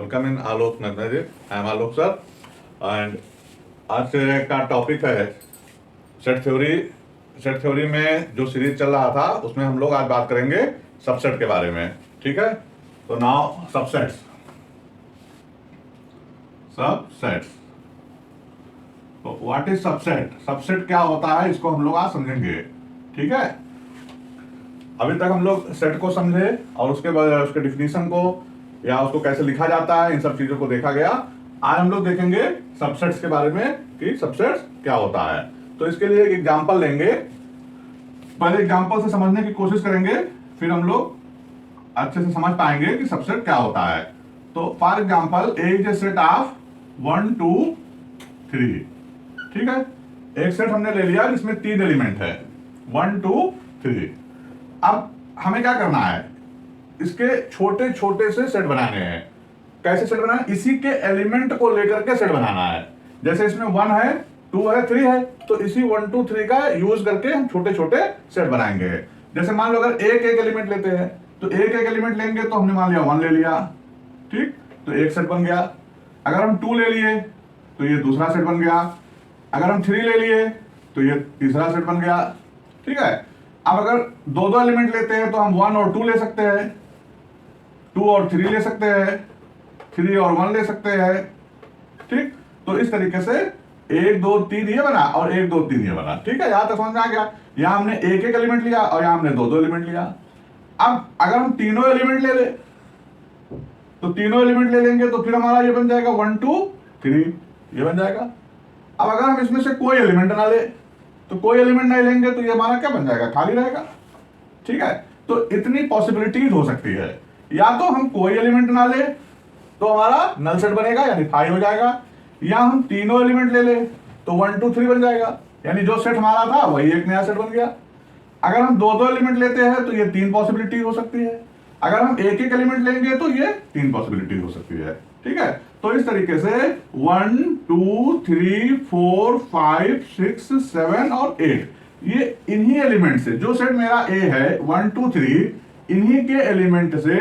Welcome in Alok Nandan ji. I am Alok sir and आज का topic है सेट थ्योरी। सेट थ्योरी में जो सीरीज चल रहा था उसमें हम लोग आज बात करेंगे सबसेट के बारे में। ठीक है, तो नाउ सबसेट्स। तो व्हाट इज सबसेट? सबसेट क्या होता है इसको हम लोग आज समझेंगे। ठीक है, अभी तक हम लोग सेट को समझे और उसके बाद उसके डिफिनीशन को या उसको कैसे लिखा जाता है, इन सब चीजों को देखा गया। आज हम लोग देखेंगे सबसेट्स के बारे में कि सबसेट्स क्या होता है। तो इसके लिए एक एग्जांपल लेंगे, पहले एग्जांपल से समझने की कोशिश करेंगे, फिर हम लोग अच्छे से समझ पाएंगे कि सबसेट क्या होता है। तो for example A is a set of 1 2 3। ठीक है, एक सेट हमने ले लिया जिसमें 3 एलिमेंट है 1 2 3। अब हमें क्या करना है, इसके छोटे छोटे से सेट बनाने हैं। कैसे सेट बनाना है? इसी के एलिमेंट को लेकर के सेट बनाना है। जैसे इसमें 1 है 2 है 3 है, तो इसी 1 2 3 का यूज करके हम छोटे छोटे सेट बनाएंगे। जैसे मान लो अगर एक एक एलिमेंट लेते हैं तो एक एक एलिमेंट लेंगे, तो हमने मान लिया 1 ले लिया, ठीक, तो एक सेट बन गया। अगर हम 2 ले लिए तो ये दूसरा सेट बन गया। अगर हम 3 ले लिए तो ये तीसरा सेट बन गया। ठीक है, अब अगर दो दो एलिमेंट लेते हैं तो हम 1 और 2 ले सकते हैं, 2 और 3 ले सकते हैं, 3 और 1 ले सकते हैं। ठीक, तो इस तरीके से 1 2 3 ये बना और 1 2 3 ये बना। ठीक है, यहां तक समझ में आ गया। यहां हमने एक एक एलिमेंट लिया और यहां हमने दो दो एलिमेंट लिया। अब अगर हम तीनों एलिमेंट ले ले तो तीनों एलिमेंट ले लेंगे तो फिर हमारा ये बन जाएगा 1 2 3 ये बन जाएगा। अब अगर हम इसमें से कोई एलिमेंट ना ले तो कोई एलिमेंट नहीं लेंगे तो ये हमारा क्या बन जाएगा, खाली रहेगा। ठीक है, तो इतनी पॉसिबिलिटीज हो सकती है। या तो हम कोई एलिमेंट ना ले तो हमारा नल सेट बनेगा यानी 5 हो जाएगा, या हम तीनों एलिमेंट ले ले तो 1 2 3 बन जाएगा, यानी जो सेट हमारा था वही एक नया सेट बन गया। अगर हम दो दो एलिमेंट लेते हैं तो ये 3 पॉसिबिलिटी हो सकती है। अगर हम एक एक एलिमेंट लेंगे तो ये 3 पॉसिबिलिटी हो सकती है। ठीक है, तो इस तरीके से 1 2 3 4 5 6 7 और 8 ये इन्हीं एलिमेंट से, जो सेट मेरा ए है 1 2 3, इन्हीं के एलिमेंट से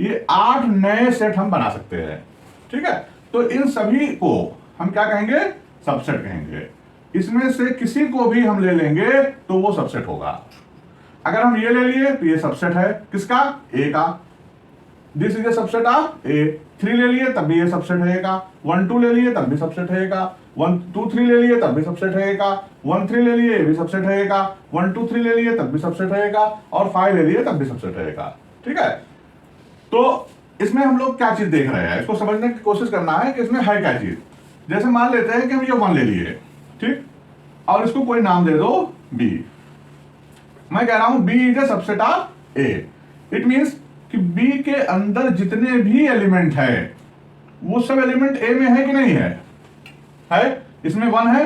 ये 8 नए सेट हम बना सकते हैं। ठीक है, तो इन सभी को हम क्या कहेंगे, सबसेट कहेंगे। इसमें से किसी को भी हम ले लेंगे तो वो सबसेट होगा। अगर हम ये ले लिए तो ये सबसेट है किसका, ए का। This is a subset of A. 3 ले लिए तब भी ये सबसेट रहेगा, 1 2 ले लिए तब भी सबसेट रहेगा, 1 2 3 ले लिए तब भी सबसेट रहेगा, 1 3 ले लिए भी सबसेट रहेगा, 1 2 3 ले लिए तब भी सबसेट रहेगा, और 5 ले लिए तब भी सबसेट रहेगा। ठीक है, तो इसमें हम लोग क्या चीज देख रहे हैं, इसको समझने की कोशिश करना है कि इसमें है क्या चीज। जैसे मान लेते हैं कि हम ये 1 ले लिए, ठीक, और इसको कोई नाम दे दो बी। मैं कह रहा हूं B is a subset of A. It means कि बी के अंदर जितने भी एलिमेंट है वो सब एलिमेंट ए में है कि नहीं है? है। इसमें 1 है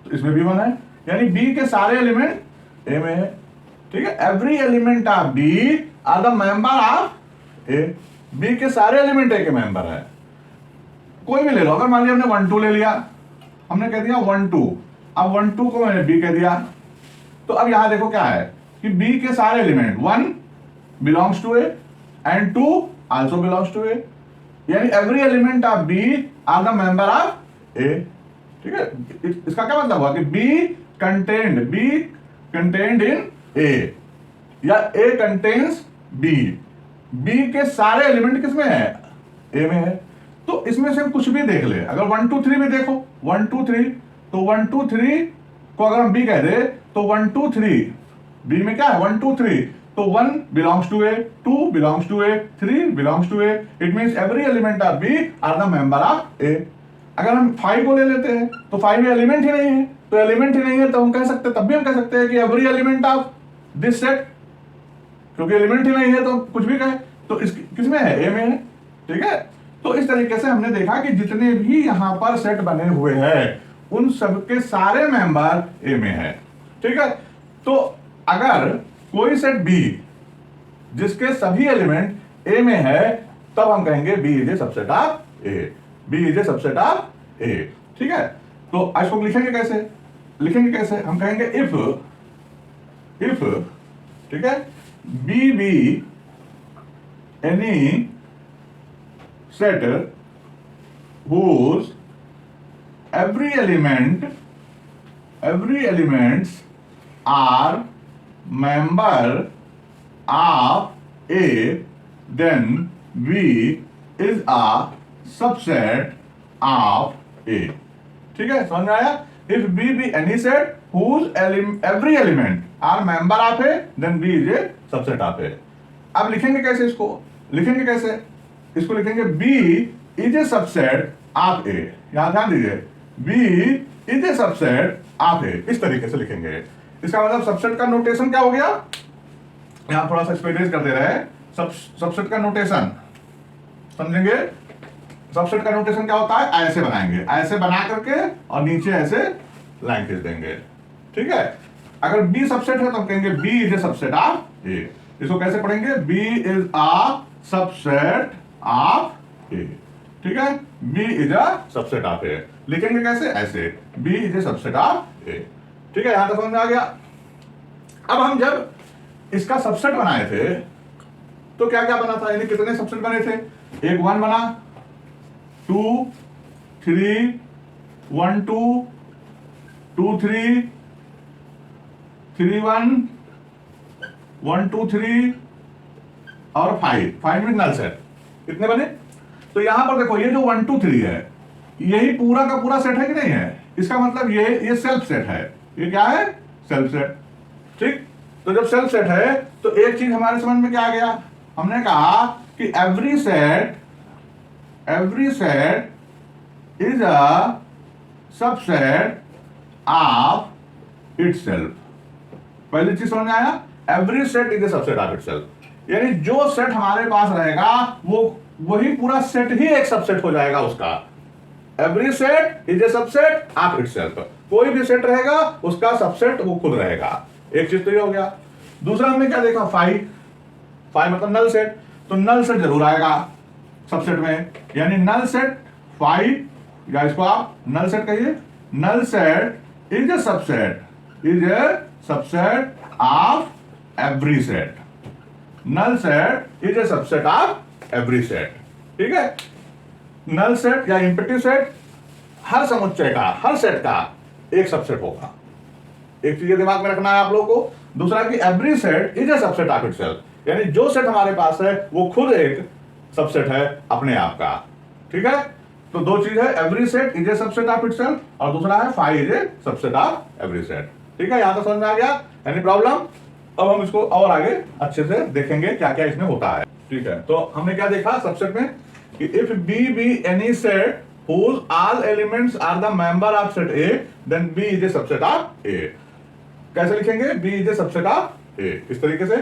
तो इसमें भी 1 है, यानी बी के सारे एलिमेंट ए में है। ठीक है, every element of B are the member of A. B के सारे एलिमेंट ए के मेंबर है। कोई भी ले लो, अगर मान लिया हमने 1 2 ले लिया, हमने कह दिया 1 2, अब 1 2 को मैंने बी कह दिया, तो अब यहां देखो क्या है कि बी के सारे element 1 belongs to A and 2 also belongs to A, यानी every element of B are the member of A. ठीक है, इसका क्या मतलब हुआ कि बी कंटेन्ड इन ए या ए कंटेन्स बी। बी के सारे एलिमेंट किसमें है, ए में है। तो इसमें से कुछ भी देख ले, अगर 1 2 3 भी देखो 1 2 3, तो 1 2 3 को अगर हम बी कह दे तो 1 2 3 बी में क्या है 1 2 3, तो 1 belongs to A, 2 belongs to A, 3 belongs to A. It means every element of B are the member of A. अगर हम 5 को ले लेते हैं तो 5 में एलिमेंट ही नहीं है, तो एलिमेंट ही नहीं है तो हम कह सकते, तब भी हम कह सकते हैं कि every element of this set, क्योंकि एलिमेंट ही नहीं है तो कुछ भी कहे, तो इस किसमें है, ए में है। ठीक है, तो इस तरीके से हमने देखा कि जितने भी यहां पर सेट बने हुए हैं उन सबके सारे मेंबर ए में है। ठीक है, तो अगर कोई सेट बी जिसके सभी एलिमेंट ए में है तब हम कहेंगे B is a subset of A. B is a subset of A. ठीक है, तो इसको लिखेंगे कैसे, हम कहेंगे इफ, ठीक है, B be any set whose every elements are member of A, then V is a subset of A. ठीक है, समझ में आया? If B be any set whose every element are member of A, then B is a subset of A. अब लिखेंगे कैसे इसको? लिखेंगे कैसे? इसको लिखेंगे B is a subset of A. यहां ध्यान दीजिए, B is a subset of A. इस तरीके से लिखेंगे। इसका मतलब सबसेट का नोटेशन क्या हो गया? यहां थोड़ा सा एक्सपेरिमेंट कर दे रहे हैं। सबसेट का नोटेशन समझेंगे? सबसेट का नोटेशन क्या होता है? ऐसे बनाएंगे, ऐसे बना करके और नीचे ऐसे लाइन खींच देंगे। ठीक है, अगर बी सबसेट है तो हम कहेंगे B is a subset of A. इसको कैसे पढ़ेंगे? B is a subset of A. ठीक है, B is a subset of A. लिखेंगे कैसे? ऐसे, B is a subset of A. ठीक है, यहां तक समझ में आ गया। अब हम जब इसका सबसेट बनाए थे तो क्या क्या बना था, यानी कितने सबसेट बने थे? एक 1 बना, 2 3 1 2 2 3 3 1 1 2 3 और 5 में नल सेट कितने बने? तो यहां पर देखो, ये जो 1 2 3 है यही पूरा का पूरा सेट है कि नहीं है? इसका मतलब ये सेल्फ सेट है। ये क्या है? Self set. ठीक, तो जब सेल्फ सेट है तो एक चीज हमारे समझ में क्या आ गया? हमने कहा कि every set is a subset of itself. पहली चीज समझ में आया? Every set is a subset of itself, यानी जो सेट हमारे पास रहेगा वो वही पूरा सेट ही एक सबसेट हो जाएगा उसका। Every set is a subset of itself. कोई भी सेट रहेगा उसका सबसेट वो खुद रहेगा। एक चीज तो ये हो गया। दूसरा हमने क्या देखा? 5 मतलब नल सेट। तो नल सेट जरूर आएगा सबसेट में, यानी नल सेट 5, या इसको आप नल सेट कहिए। Null set is a subset of every set. Null set is a subset of every set. ठीक है, नल सेट या इंपेटिव सेट हर समुच्चय का, हर सेट का एक सबसेट होगा। एक चीज दिमाग में रखना है आप लोगों को। दूसरा कि every set is a subset of itself, यानी जो सेट हमारे पास है वो खुद एक सबसेट है अपने आप का। ठीक है, तो दो चीज है, every set is a subset of itself और दूसरा है 5 is a subset of every set. ठीक है, यहां तक समझ में आ गया? Any problem? अब हम इसको और आगे अच्छे से देखेंगे क्या क्या इसमें होता है। ठीक है, तो हमने क्या देखा सबसेट में कि if B be any set whose all elements are the member of set A, then B is a subset of A। कैसे लिखेंगे? B is a subset of A। इस तरीके से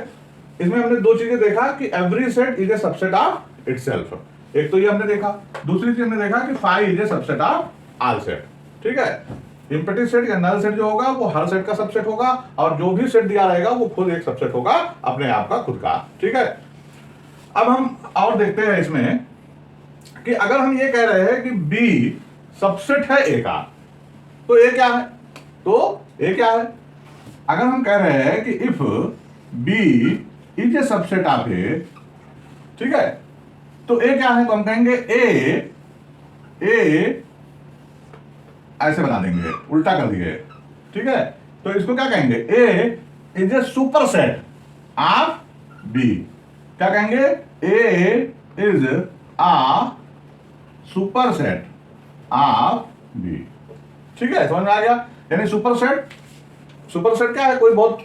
इसमें हमने दो चीजें देखा कि every set is a subset of itself। एक तो ये हमने देखा, दूसरी चीज हमने देखा कि 5 is a subset of all set। ठीक है, इंपेटिव सेट या नल सेट जो होगा वो हर सेट का सबसेट होगा और जो भी सेट दिया रहेगा वो खुद एक सबसेट होगा अपने आप का, खुद का। ठीक है, अब हम और देखते हैं इसमें कि अगर हम ये कह रहे हैं कि B सबसेट है A का, तो A क्या है? तो A क्या है? अगर हम कह रहे हैं कि if B is a subset of A, ठीक है, तो A क्या है? तो हम कहेंगे A ऐसे बना देंगे, उल्टा कर दिए। ठीक है, तो इसको क्या कहेंगे? A is a super set of B। क्या कहेंगे? A is a super set of B. ठीक है, समझ में आ गया? यानी सुपर सेट क्या है? कोई बहुत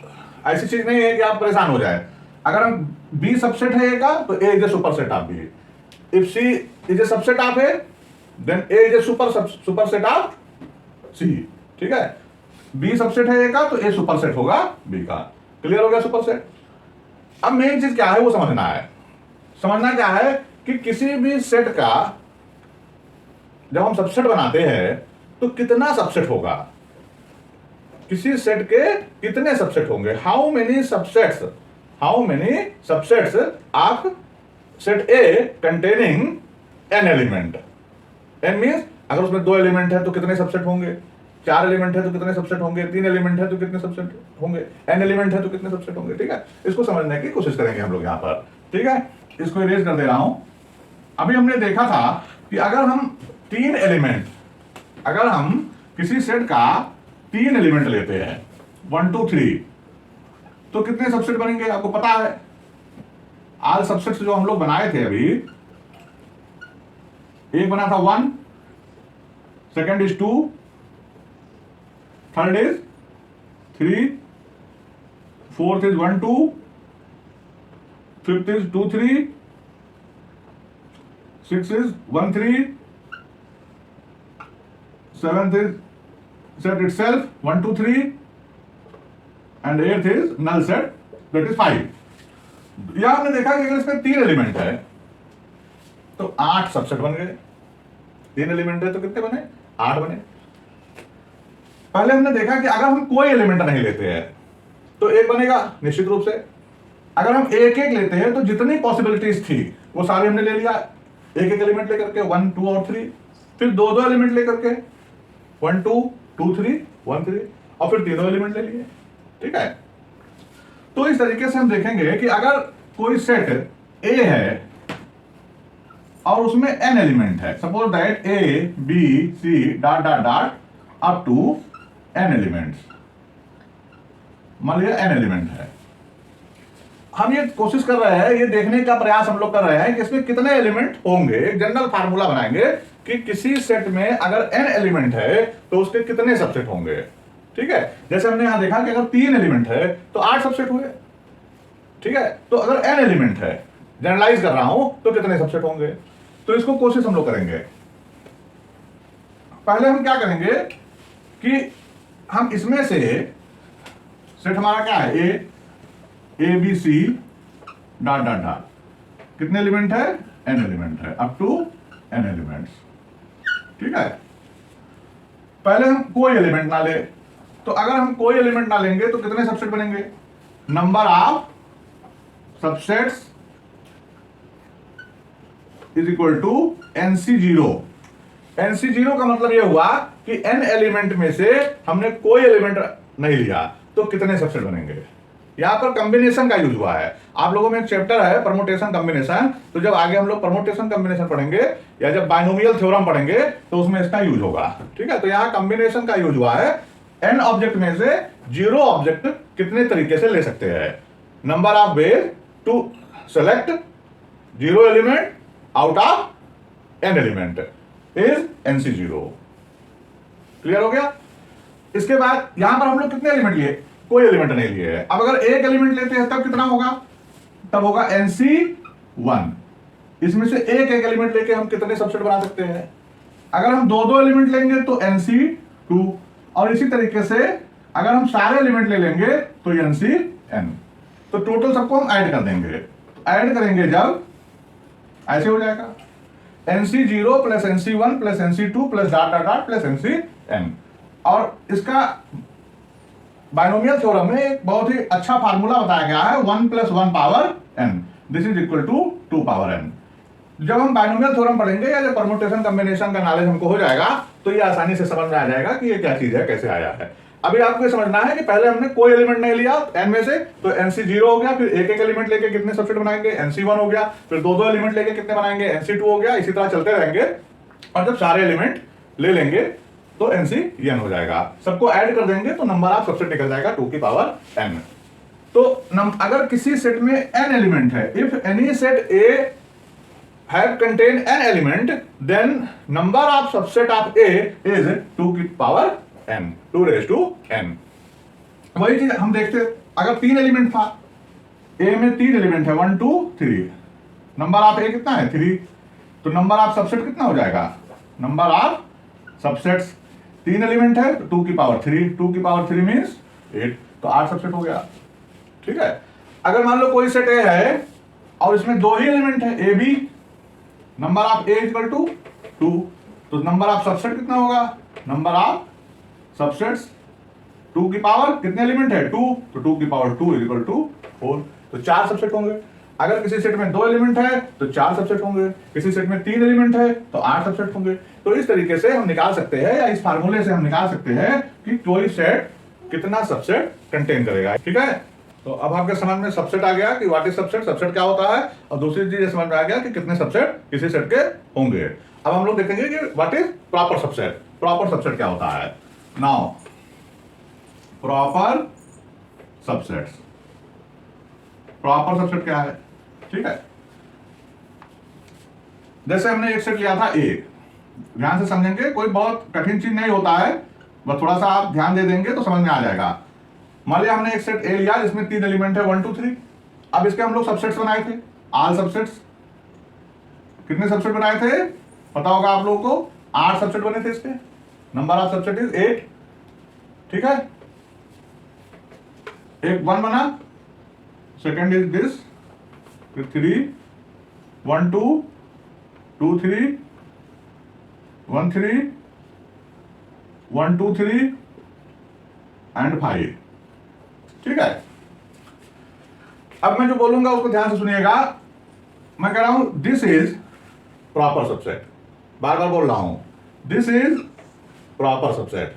ऐसी चीज नहीं है कि आप परेशान हो जाए। अगर हम बी सबसेट है ए का तो A is a super set of B. If C is a subset of A, then A is a super set of C. ठीक है, बी सबसेट है ए का तो ए सुपर सेट होगा B का। क्लियर हो गया सुपर सेट? अब मेन चीज क्या है वो समझना है। समझना क्या है कि किसी भी सेट का जब हम सबसेट बनाते हैं तो कितना सबसेट होगा, किसी सेट के कितने सबसेट होंगे, how many subsets of set A containing n element. N means अगर उसमें 2 एलिमेंट है तो कितने सबसेट होंगे, 4 एलिमेंट है तो कितने सबसेट होंगे, 3 एलिमेंट है तो कितने सबसेट होंगे, एन एलिमेंट है तो कितने सबसेट होंगे। ठीक है, इसको समझने की कोशिश करेंगे हम लोग यहाँ पर। ठीक है, इसको इरेज कर दे रहा हूं। अभी हमने देखा था कि अगर हम 3 एलिमेंट, अगर हम किसी सेट का 3 एलिमेंट लेते हैं 1 2 3, तो कितने सबसेट बनेंगे आपको पता है। आल सबसेट जो हम लोग बनाए थे अभी, एक बना था 1, second is 2, third is 3, fourth is 1 2, fifth is 2 3, six is 1 3, seventh is set itself 1 2 3, and eighth is null set that is 5। यहां हमने देखा कि अगर इसमें 3 एलिमेंट है तो 8 सबसेट बन गए। 3 एलिमेंट है तो कितने बने? 8 बने। पहले हमने देखा कि अगर हम कोई एलिमेंट नहीं लेते हैं तो एक बनेगा निश्चित रूप से। अगर हम एक एक लेते हैं तो जितनी पॉसिबिलिटीज थी वो सारी हमने ले लिया, एक एक एलिमेंट लेकर के 1 2 और 3, फिर दो दो एलिमेंट लेकर के 1 2 2 3 1 3, और फिर तीनों एलिमेंट ले लिए। ठीक है, तो इस तरीके से हम देखेंगे कि अगर कोई सेट ए है और उसमें n एलिमेंट है, suppose that a b c dot dot dot up to n elements, मान लिया n एलिमेंट है। हम ये कोशिश कर रहे हैं, ये देखने का प्रयास हम लोग कर रहे हैं कि इसमें कितने एलिमेंट होंगे। एक जनरल फार्मूला बनाएंगे कि किसी सेट में अगर n एलिमेंट है तो उसके कितने सबसेट होंगे। ठीक है, जैसे हमने यहां देखा कि अगर 3 एलिमेंट है तो 8 सबसेट हुए। ठीक है, तो अगर n एलिमेंट है, जनरलाइज कर रहा हूं, तो कितने सबसेट होंगे। तो इसको कोशिश हम लोग करेंगे। पहले हम क्या करेंगे कि हम इसमें से सेट हमारा क्या है, A B C dot dot dot, कितने एलिमेंट है? n एलिमेंट है, अप टू n एलिमेंट्स। ठीक है, पहले हम कोई एलिमेंट ना ले, तो अगर हम कोई एलिमेंट ना लेंगे तो कितने सबसेट बनेंगे? Number of subsets is equal to NC0। NC0 का मतलब यह हुआ कि n एलिमेंट में से हमने कोई एलिमेंट नहीं लिया तो कितने सबसेट बनेंगे। यहां पर कॉम्बिनेशन का यूज हुआ है। आप लोगों में एक चैप्टर है परमुटेशन कॉम्बिनेशन, तो जब आगे हम लोग परमुटेशन कॉम्बिनेशन पढ़ेंगे या जब बाइनोमियल थ्योरम पढ़ेंगे तो उसमें इसका यूज होगा। ठीक है, तो यहां कॉम्बिनेशन का यूज हुआ है। n ऑब्जेक्ट में से 0 ऑब्जेक्ट कितने तरीके से ले सकते हैं। Number of way to select 0 element out of n element is NC0। Clear हो गया। इसके बाद यहां पर हम लोग कितने एलिमेंट लिए? कोई एलिमेंट नहीं लिए है। अब अगर एक एलिमेंट लेते हैं तब कितना होगा? तब होगा NC1। इसमें से एक एक एलिमेंट लेके हम कितने सबसेट बना सकते हैं? अगर हम दो दो एलिमेंट लेंगे तो NC2, और इसी तरीके से अगर हम सारे एलिमेंट ले लेंगे तो NCn। तो टोटल सबको हम ऐड कर देंगे। ऐड करेंगे जब ऐसे हो जाएगा NC0 plus NC1 plus NC2 plus dot dot dot plus NCn। और इसका बाइनोमियल थ्योरम में एक बहुत ही अच्छा फार्मूला बताया गया है, 1 plus 1 power n, this is equal to 2 power n। जब हम बाइनोमियल थ्योरम पढ़ेंगे या जब परमुटेशन कॉम्बिनेशन का नॉलेज हमको हो जाएगा तो ये आसानी से समझ में आ जाएगा कि ये क्या चीज है, कैसे आया है। अभी आपको समझना है कि पहले हमने कोई एलिमेंट नहीं लिया n में से, तो NC0 हो गया, फिर एक एक एलिमेंट लेके कितने सबसेट बनाएंगे? NC1 हो गया, फिर दो दो एलिमेंट लेके कितने बनाएंगे? NC2 हो गया। इसी तरह चलते रहेंगे और जब सारे एलिमेंट ले लेंगे तो NCn हो जाएगा। सबको ऐड कर देंगे तो नंबर ऑफ सबसेट निकल जाएगा 2 की पावर n। तो अगर किसी सेट में n एलिमेंट है, if any set A have contain n element, then number of subset of A is 2 की power n, 2 raised to n। वही चीज हम देखते, अगर 3 एलिमेंट था, A में 3 एलिमेंट है 1 2 3, नंबर ऑफ A कितना है? 3, तो नंबर ऑफ सबसेट कितना हो जाएगा? नंबर ऑफ सबसेट्स 3 एलिमेंट है तो 2 की पावर 3, 2 की पावर 3 मीन्स 8, तो 8 सबसेट हो गया। ठीक है, अगर मान लो कोई सेट A है और इसमें 2 ही एलिमेंट है A B, number of A equal to 2, तो नंबर ऑफ सबसेट कितना होगा? नंबर ऑफ सबसेट्स 2 की पावर कितने एलिमेंट है? 2, तो 2 की पावर 2 इक्वल टू 4, तो 4 सबसेट होंगे। अगर किसी सेट में 2 एलिमेंट है तो 4 सबसेट होंगे, किसी सेट में 3 एलिमेंट है तो 8 सबसेट होंगे। तो इस तरीके से हम निकाल सकते हैं, या इस फार्मूले से हम निकाल सकते हैं कि कोई सेट कितना सबसेट कंटेन करेगा। ठीक है, तो अब आपके समझ में सबसेट आ गया कि व्हाट इज सबसेट, सबसेट क्या होता है, और दूसरी चीज समझ में आ गया कि कितने सबसेट किसी सेट के होंगे। अब हम लोग देखेंगे कि what is proper subset. Proper subset क्या होता है? Now proper subsets, proper subset क्या है? ठीक है, जैसे हमने एक सेट लिया था ए, ध्यान से समझेंगे, कोई बहुत कठिन चीज नहीं होता है, बस थोड़ा सा आप ध्यान दे देंगे तो समझ में आ जाएगा। मान लिया हमने एक सेट ए लिया जिसमें 3 एलिमेंट है 1 2 3। अब इसके हम लोग सबसेट्स बनाए थे, ऑल सबसेट्स। कितने सबसेट बनाए थे पता होगा आप लोगों को? 8 सबसेट बने थे इसके। Number of subset is 8। ठीक है, एक 1 बना, सेकेंड इज दिस, फिर 3 1 2 2 3 1 3 1 2 3 एंड 5। ठीक है, अब मैं जो बोलूंगा उसको ध्यान से सुनिएगा। मैं कह रहा हूं दिस इज प्रॉपर सबसेट, बार बार बोल रहा हूं, this is proper subset,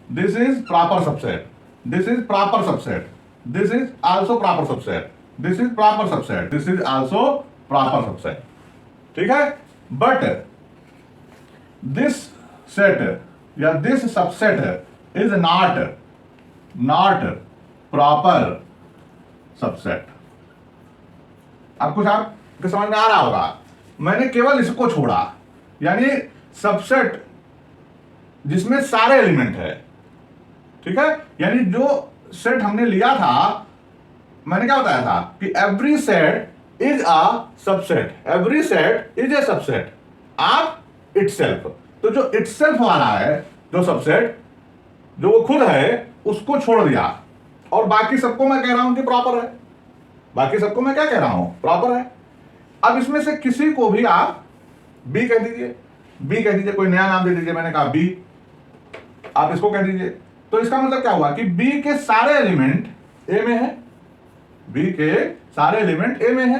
this is proper subset, this is proper subset, this is also proper subset, this is proper subset, this is also proper subset. ठीक है, बट दिस सेट या this subset is not proper subset. अब कुछ आपके समझ में आ रहा होगा, मैंने केवल इसको छोड़ा, यानी सबसेट जिसमें सारे एलिमेंट है। ठीक है, यानी जो सेट हमने लिया था, मैंने क्या बताया था कि every set is a subset, every set is a subset of itself. तो जो इटसेल्फ वाला है, जो सबसेट जो वो खुद है, उसको छोड़ दिया, और बाकी सबको मैं कह रहा हूं कि प्रॉपर है। बाकी सबको मैं क्या कह रहा हूं? प्रॉपर है। अब इसमें से किसी को भी आप बी कह दीजिए, बी कह दीजिए, कोई नया नाम दे दीजिए, मैंने कहा बी, आप इसको कह दीजिए। तो इसका मतलब क्या हुआ कि बी के सारे एलिमेंट ए में है, बी के सारे एलिमेंट ए में है,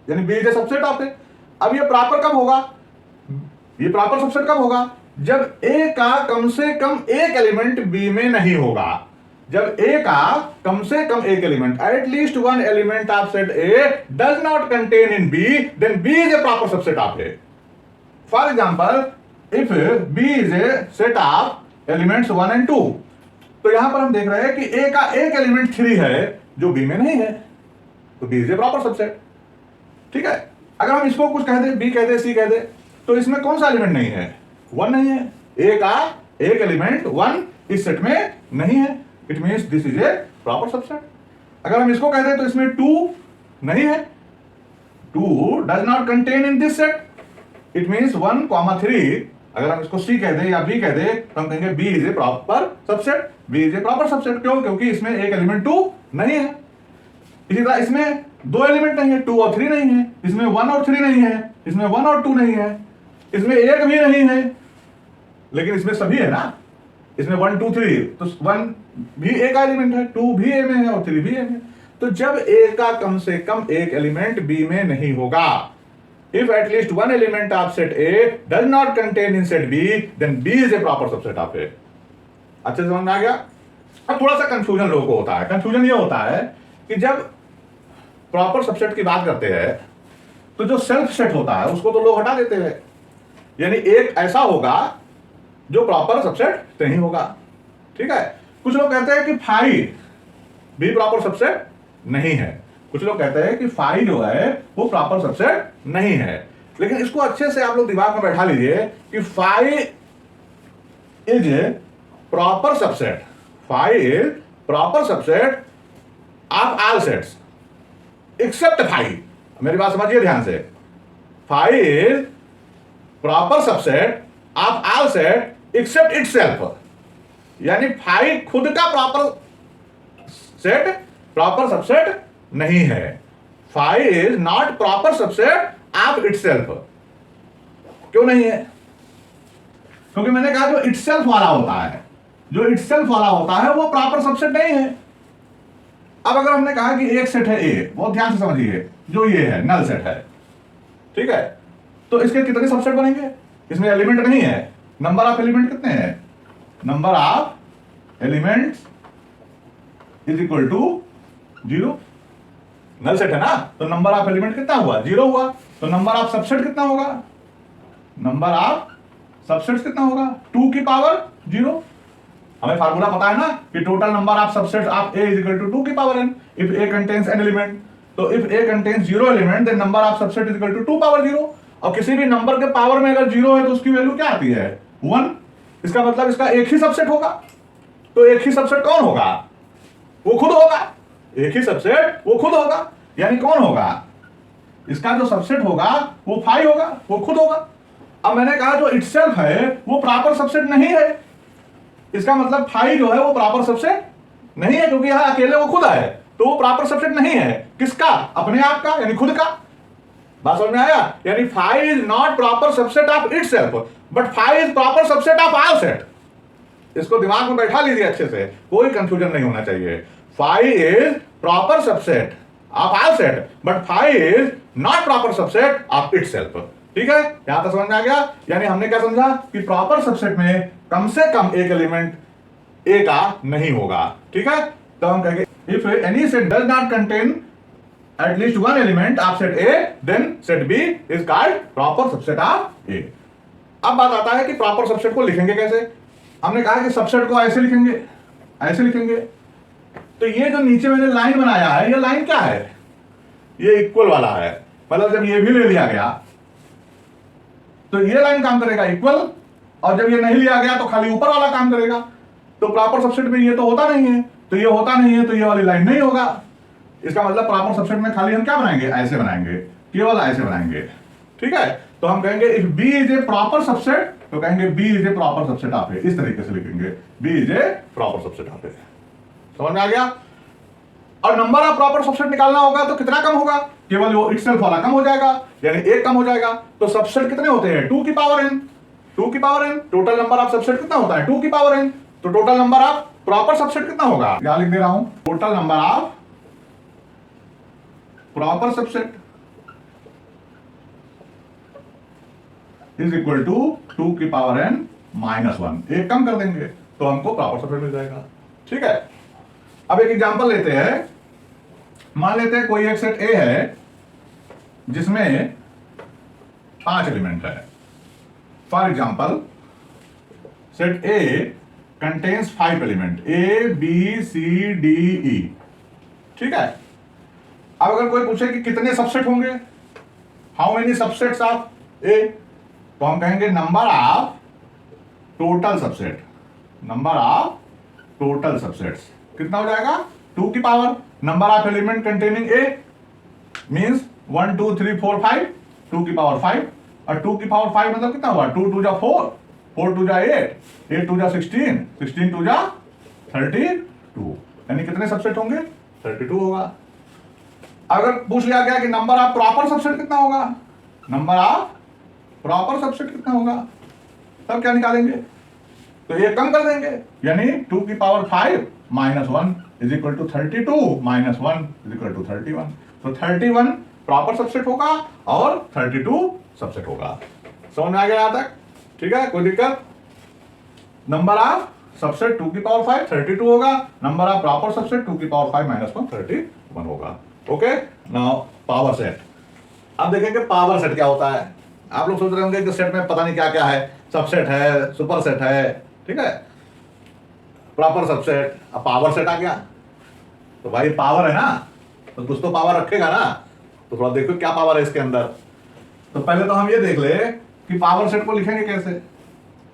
यानी B is a subset of A. अब ये प्रॉपर कब होगा? ये प्रॉपर सबसेट कब होगा? जब ए का कम से कम एक एलिमेंट बी में नहीं होगा। जब ए का कम से कम एक element, at least one element of set A does not contain in B, then B is a proper subset of A. For example, if B is a set of elements 1 and 2, तो यहां पर हम देख रहे हैं कि ए का एक एलिमेंट 3 है जो बी में नहीं है, तो B is a proper subset. ठीक है, अगर हम इसको कुछ कह दे, बी कह दे, सी कह दे, तो इसमें कौन सा एलिमेंट नहीं है? 1 नहीं है। ए का एक एलिमेंट 1 इस सेट में नहीं है, it means this is a proper subset. अगर हम इसको कह दे तो इसमें 2 नहीं है, 2 does not contain in this set, it means 1, 3। अगर हम इसको सी कह दे या बी कह दे तो हम कहेंगे B is a proper subset, B is a proper subset. क्यों? क्योंकि इसमें एक एलिमेंट 2 नहीं है। इसी तरह इसमें 2 एलिमेंट नहीं है, 2 और 3 नहीं है, इसमें 1 और 3 नहीं है, इसमें 1 और 2 नहीं है, इसमें एक भी नहीं है, लेकिन इसमें सभी है ना, इसमें 1 2 3, तो 1 भी एक एलिमेंट है, 2 भी ए में है और 3 भी ए में। तो जब ए का कम से कम एक एलिमेंट बी में नहीं होगा, if at least one element of set A does not contain in set B, then B is a proper subset of A। अच्छे से समझ में आ गया? अब थोड़ा सा कंफ्यूजन लोगों को होता है। कंफ्यूजन ये होता है कि जब प्रॉपर सबसेट की बात करते हैं तो जो सेल्फ सेट होता है उसको तो लोग हटा देते हैं, यानी एक ऐसा होगा जो प्रॉपर सबसेट नहीं होगा। ठीक है, कुछ लोग कहते हैं कि 5 भी प्रॉपर सबसेट नहीं है, कुछ लोग कहते हैं कि 5 जो है वो प्रॉपर सबसेट नहीं है। लेकिन इसको अच्छे से आप लोग दिमाग में बैठा लीजिए कि 5 is a proper subset, 5 is proper subset of all sets except 5। मेरी बात समझिए ध्यान से, 5 is proper subset of all set except itself, यानी 5 खुद का प्रॉपर सबसेट नहीं है। 5 is not proper subset of itself. क्यों नहीं है? क्योंकि मैंने कहा जो इटसेल्फ वाला होता है, जो इटसेल्फ वाला होता है वो प्रॉपर सबसेट नहीं है। अब अगर हमने कहा कि एक सेट है ए, बहुत ध्यान से समझिए, जो ये है नल सेट है, ठीक है, तो इसके कितने सबसेट बनेंगे? इसमें एलिमेंट नहीं है, नंबर ऑफ एलिमेंट कितने हैं? Number of elements is equal to 0। Null set है ना, तो नंबर ऑफ एलिमेंट कितना हुआ? 0 हुआ। तो नंबर ऑफ सबसेट कितना होगा? नंबर ऑफ सबसेट्स कितना होगा 2 की पावर 0। हमें फार्मूला पता है ना कि total number of subsets of A is equal to 2 की power n if A contains n element. तो if A contains 0 element then number of subset is equal to 2 power 0। और किसी भी नंबर के पावर में अगर 0 है तो उसकी वैल्यू क्या आती है 1। इसका मतलब इसका एक ही सबसेट होगा। तो एक ही सबसेट कौन होगा वो खुद होगा। एक ही सबसेट वो खुद होगा यानी कौन होगा इसका जो सबसेट होगा वो फाई होगा वो खुद होगा। अब मैंने कहा जो इटसेल्फ है वो प्रॉपर सबसेट नहीं है। इसका मतलब फाई जो है वो प्रॉपर सबसेट नहीं है क्योंकि यहां अकेले वो खुद है तो वो प्रॉपर सबसेट नहीं है। किसका अपने आप का यानी खुद का। बात समझ में आया। यानी phi is not proper subset of itself but phi is proper subset of all set. इसको दिमाग में बैठा लीजिए अच्छे से कोई कंफ्यूजन नहीं होना चाहिए। Phi is proper subset of all set but phi is not proper subset of itself. ठीक है यहां तक समझ में आ गया। यानी हमने क्या समझा कि प्रॉपर सबसेट में कम से कम एक एलिमेंट ए का नहीं होगा। ठीक है तो हम कहेंगे if any set does not contain at least one element of set A then set B is called proper subset of A. अब बात आता है कि प्रॉपर सबसेट को लिखेंगे कैसे। हमने कहा कि सबसेट को ऐसे लिखेंगे। तो ये जो नीचे मैंने लाइन बनाया है ये लाइन क्या है ये इक्वल वाला है। मतलब जब ये भी ले लिया गया तो ये लाइन काम करेगा इक्वल और जब ये नहीं लिया गया तो खाली ऊपर वाला काम करेगा। तो प्रॉपर सबसेट में ये तो होता नहीं है तो ये होता नहीं है तो ये वाली लाइन नहीं होगा। इसका मतलब प्रॉपर सबसेट में खाली हम क्या बनाएंगे ऐसे बनाएंगे केवल ऐसे बनाएंगे। ठीक है तो हम कहेंगे if B is a proper subset तो कहेंगे B is a proper subset of A. इस तरीके से लिखेंगे B is a proper subset of A. समझ में आ गया। और नंबर ऑफ प्रॉपर सबसेट निकालना होगा तो कितना कम होगा केवल वो इटसेल्फ वाला कम हो जाएगा यानी एक कम हो जाएगा। तो सबसेट कितने होते हैं 2 की पावर n। 2 की power n total number of subset कितना होता है 2 की पावर n। तो total number of proper subset कितना होगा क्या लिख दे रहा हूं total number of proper subset is equal to 2 की पावर n -1। एक कम कर देंगे तो हमको प्रॉपर सबसेट मिल जाएगा। ठीक है अब एक एग्जांपल लेते हैं। मान लेते हैं कोई एक सेट ए है जिसमें 5 एलिमेंट है। For example set A contains 5 element A B C D E. ठीक है अब अगर कोई पूछे कि कितने सबसेट होंगे how many subsets of A तो हम कहेंगे number of total subset. Number of total subsets कितना हो जाएगा 2 की power number of element containing A means 1 2 3 4 5 2 की पावर 5 और 2 की पावर 5 मतलब कितना हुआ 2 2 जा 4 4 2 जा 8 8 2 जा 16 16 2 जा 32 यानी कितने सबसेट होंगे 32 होगा। अगर पूछ लिया गया कि नंबर ऑफ प्रॉपर सबसेट कितना होगा नंबर ऑफ प्रॉपर सबसेट कितना होगा तब क्या निकालेंगे तो ये कम कर देंगे यानी 2 की power 5 -1 is equal to 32 -1 is equal to 31। तो 31 प्रॉपर सबसेट होगा और 32 सबसेट होगा। समझ में आ गया यहां तक। ठीक है कोई दिक्कत। नंबर ऑफ सबसेट 2 की पावर 5 32 होगा नंबर ऑफ प्रॉपर सबसेट 2 की पावर 5 -1 31 होगा। Okay now power set. अब देखेंगे पावर सेट क्या होता है। आप लोग सोच रहे होंगे कि सेट में पता नहीं क्या क्या है सबसेट है सुपर सेट है ठीक है प्रॉपर सबसेट। अब पावर सेट आ गया तो भाई पावर है ना तो कुछ तो पावर रखेगा ना तो थोड़ा देखो क्या पावर है इसके अंदर। तो पहले तो हम ये देख ले कि पावर सेट को लिखेंगे कैसे।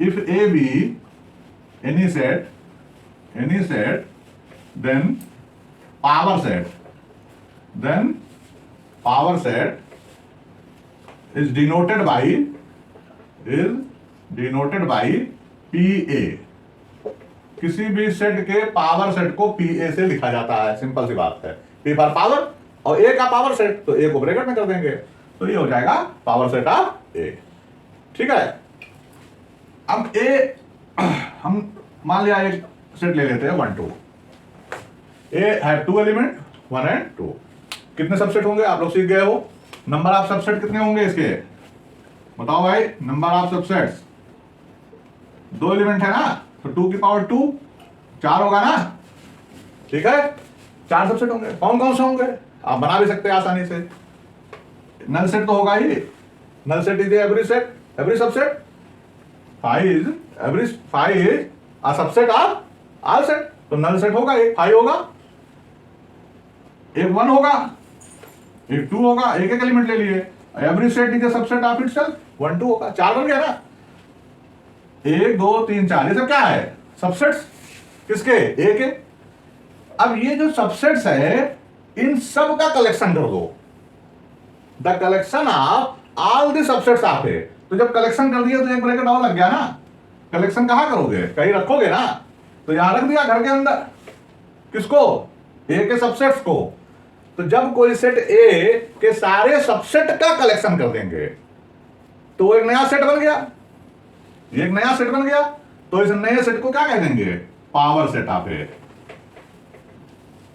If A B any set then power set is denoted by PA। किसी भी सेट के पावर सेट को PA से लिखा जाता है सिंपल सी बात है। P फॉर पावर और A का पावर सेट तो A को ब्रैकेट में कर देंगे तो ये हो जाएगा पावर सेट ऑफ A। ठीक है अब A हम मान लिया एक सेट ले लेते हैं 1 2 A है 2 एलिमेंट 1 and 2 कितने सबसेट होंगे आप लोग सीख गए हो। नंबर ऑफ सबसेट कितने होंगे इसके बताओ भाई। नंबर ऑफ सबसेट्स 2 एलिमेंट है ना तो 2 की पावर 2 4 होगा ना। ठीक है 4 सबसेट होंगे। कौन कौन से होंगे आप बना भी सकते हैं आसानी से। नल सेट तो होगा ही। Null set is every set every subset five is a subset of all set. तो नल सेट होगा, एक फाइव होगा, एक 1 होगा, एक 2 होगा, एक एक एलिमेंट ले लिए। Every set is a subset of itself, 1 2 होगा, 4 बन गया ना। 1 2 3 4 ये सब क्या है? सबसेट्स किसके? ए के। अब ये जो सबसेट्स है इन सब का कलेक्शन कर दो, the collection of all the subsets of A. तो जब कलेक्शन कर दिया तो एक ब्रैकेट और लग गया ना। कलेक्शन कहां करोगे? कहीं रखोगे ना। तो यहां रख दिया घर के अंदर। किसको? ए के सबसेट्स को। तो जब कोई सेट ए के सारे सबसेट का कलेक्शन कर देंगे तो एक नया सेट बन गया। एक नया सेट बन गया तो इस नए सेट को क्या कह देंगे? Power set of A.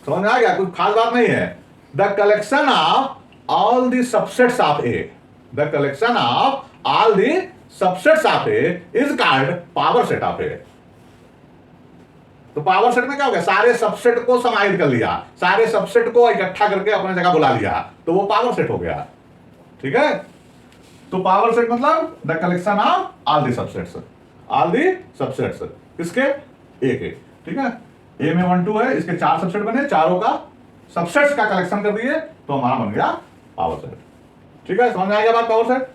समझ में आ गया? कुछ खास बात नहीं है। The collection of all the subsets of A, the collection of all the subsets of A is called power set of A. तो पावर सेट में क्या हो गया? सारे सबसेट को समाहित कर लिया, सारे सबसेट को इकट्ठा करके अपने जगह बुला लिया, तो वो पावर सेट हो गया। ठीक है? तो पावर सेट मतलब the collection of all the subsets, all the subsets किसके? ए के। ठीक है? ए में 1 2 है, इसके 4 सबसेट बने, चारों का सबसेट्स का कलेक्शन कर दिए तो हमारा बन गया पावर सेट। ठीक है? समझ में आ गया बात पावर सेट?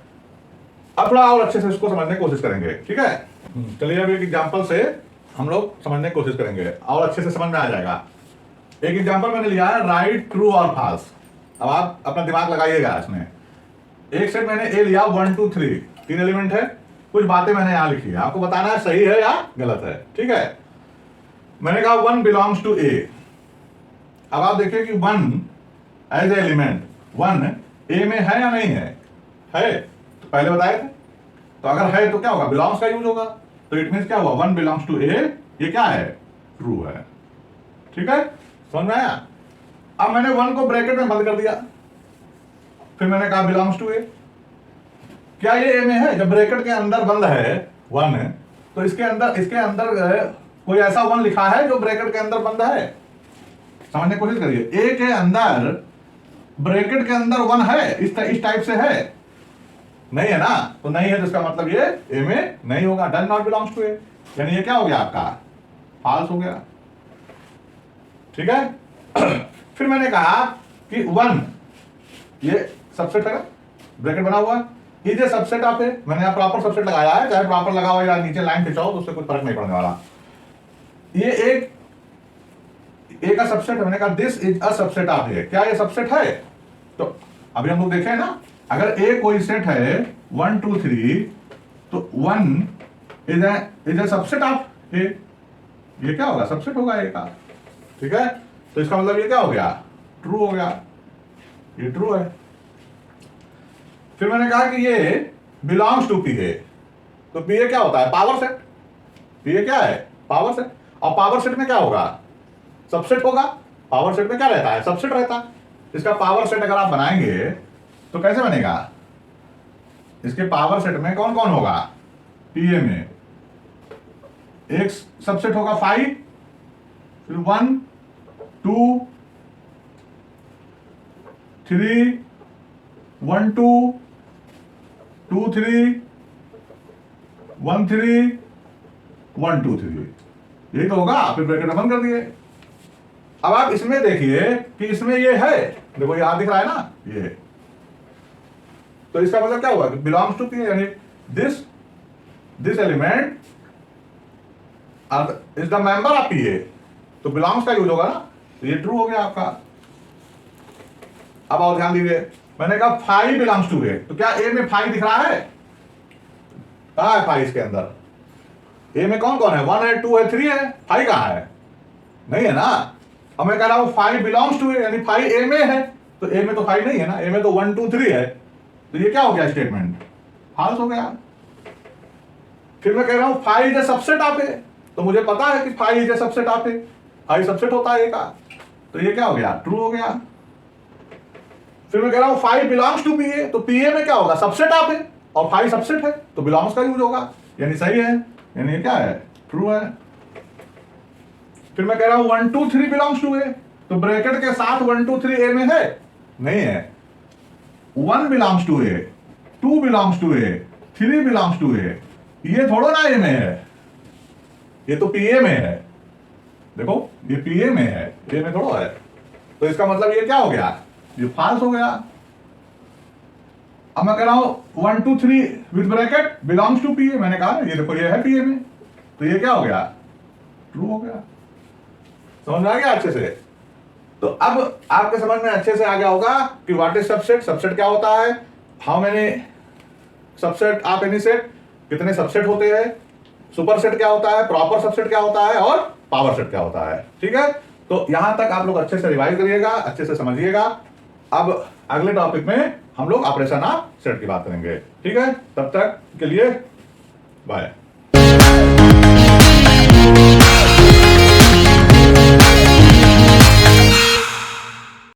अब थोड़ा और अच्छे से इसको समझने की कोशिश करेंगे। ठीक है? चलिए अब एक एग्जांपल से हम लोग समझने की कोशिश करेंगे और अच्छे से समझ में आ जाएगा। एक एग्जांपल मैंने लिया है, राइट ट्रू और फॉल्स। अब आप अपना दिमाग लगाइएगा इसमें। एक सेट मैंने ए लिया 1 2 3, 3 एलिमेंट है, कुछ बातें मैंने यहां लिखी है, आपको बताना है सही है या गलत है। ठीक है? मैंने कहा 1 बिलोंग्स टू ए। अब आप देखिए कि 1 एज ए एलिमेंट 1 ए में है या नहीं है? है, तो पहले बताए थे। तो अगर है तो क्या होगा? बिलोंग्स का यूज होगा। तो इट मींस क्या हुआ? 1 बिलोंग्स टू ए, ये क्या है? ट्रू है। ठीक है? समझ में आया? अब मैंने 1 को ब्रैकेट में बंद कर दिया, फिर मैंने कहा बिलोंग्स टू ए। क्या ये ए में है? जब ब्रैकेट के अंदर बंद है 1 तो इसके अंदर कोई ऐसा 1 लिखा है जो ब्रैकेट के अंदर बंद है? समझने की कोशिश करिए। ए के अंदर ब्रैकेट के अंदर 1 है, इस टाइप से है? नहीं है ना। तो नहीं है, जिसका मतलब ये ए में नहीं होगा, does not belongs to A. यानी ये क्या हो गया आपका? फॉल्स हो गया। ठीक है? फिर मैंने कहा कि 1 ये सबसेट है, ब्रैकेट बना हुआ, इज ए सबसेट ऑफ ए। मैंने यहां प्रॉपर सबसेट लगाया है, चाहे प्रॉपर लगाओ या नीचे लाइन खिंचाओ तो उससे कोई फर्क नहीं पड़ने वाला। ये एक ए का सबसेट है। मैंने कहा this is a subset of A. क्या ये सबसेट है? तो अभी हम लोग देखें ना, अगर ए कोई सेट है 1 2 3 तो 1 इज ए सबसेट ऑफ ए। ये क्या होगा? सबसेट होगा ए का। ठीक है? तो इसका मतलब ये क्या हो गया? ट्रू हो गया। ये ट्रू है। फिर मैंने कहा कि ये बिलोंग्स टू पी ए। तो पी ए क्या होता है? Power set. पी ए क्या है? Power set. और पावर सेट में क्या होगा? सबसेट होगा। पावर सेट में क्या रहता है? सबसेट रहता है। इसका पावर सेट अगर आप बनाएंगे तो कैसे बनेगा? इसके पावर सेट में कौन कौन होगा? पी ए में एक सबसेट होगा 5, फिर 1 2 3 1 2 2 3 1 3 1 2 3, यही तो होगा। फिर ब्रैकेट बंद कर दिए। अब आप इसमें देखिए कि इसमें ये है, देखो यहां दिख रहा है ना ये। तो इसका मतलब क्या हुआ? बिलोंग्स टू पी, यानी this element is the member of P A. तो बिलोंग्स का यूज होगा ना, तो ये ट्रू हो गया आपका। अब और ध्यान दीजिए, मैंने कहा 5 बिलोंग्स टू ए। तो क्या ए में 5 दिख रहा है? कहां है 5 इसके अंदर? ए में कौन कौन है? 1 है, 2 है, 3 है। 5 कहां है? नहीं है ना। अब मैं कह रहा हूं 5 बिलोंग्स टू ए, यानी 5 ए में है। तो ए में तो 5 नहीं है ना, ए में तो 1 2 3 है। तो ये क्या हो गया? स्टेटमेंट फॉल्स हो गया। फिर मैं कह रहा हूं 5 is a subset of A. तो मुझे पता है कि 5 is a subset of A, 5 subset होता है ए का। तो ये क्या हो गया? ट्रू हो गया। फिर मैं कह रहा हूं 5 बिलोंग्स टू पी ए। तो पी ए में क्या होगा? सबसेट ऑफ ए, और 5 सबसेट है तो बिलोंग्स का यूज होगा, यानी सही है, यानी ये क्या है? ट्रू है। फिर मैं कह रहा हूं 1 2 3 बिलोंग्स टू ए। तो ब्रैकेट के साथ 1 2 3 ए में है? नहीं है। 1 belongs to A, 2 belongs to A, 3 belongs to A, ये थोड़ा ना ए में है, ये तो पी ए में है। देखो ये पी ए में है, ए में थोड़ा है, तो इसका मतलब ये क्या हो गया, ये फॉल्स हो गया। अब मैं कह रहा हूं 1 2 3 with bracket belongs to P A, मैंने कहा ये देखो ये है पी ए में, तो ये क्या हो गया, ट्रू हो गया। समझ में आ गया अच्छे से? तो अब आपके समझ में अच्छे से आ गया होगा कि व्हाट इज सबसेट, सबसेट क्या होता है, how many subset of any set, कितने सबसेट होते हैं, सुपर सेट क्या होता है, प्रॉपर सबसेट क्या होता है, और पावर सेट क्या होता है। ठीक है, तो यहां तक आप लोग अच्छे से रिवाइज करिएगा, अच्छे से समझिएगा। अब अगले टॉपिक में हम लोग ऑपरेशन ऑफ सेट की बात करेंगे। ठीक है, तब तक के लिए बाय।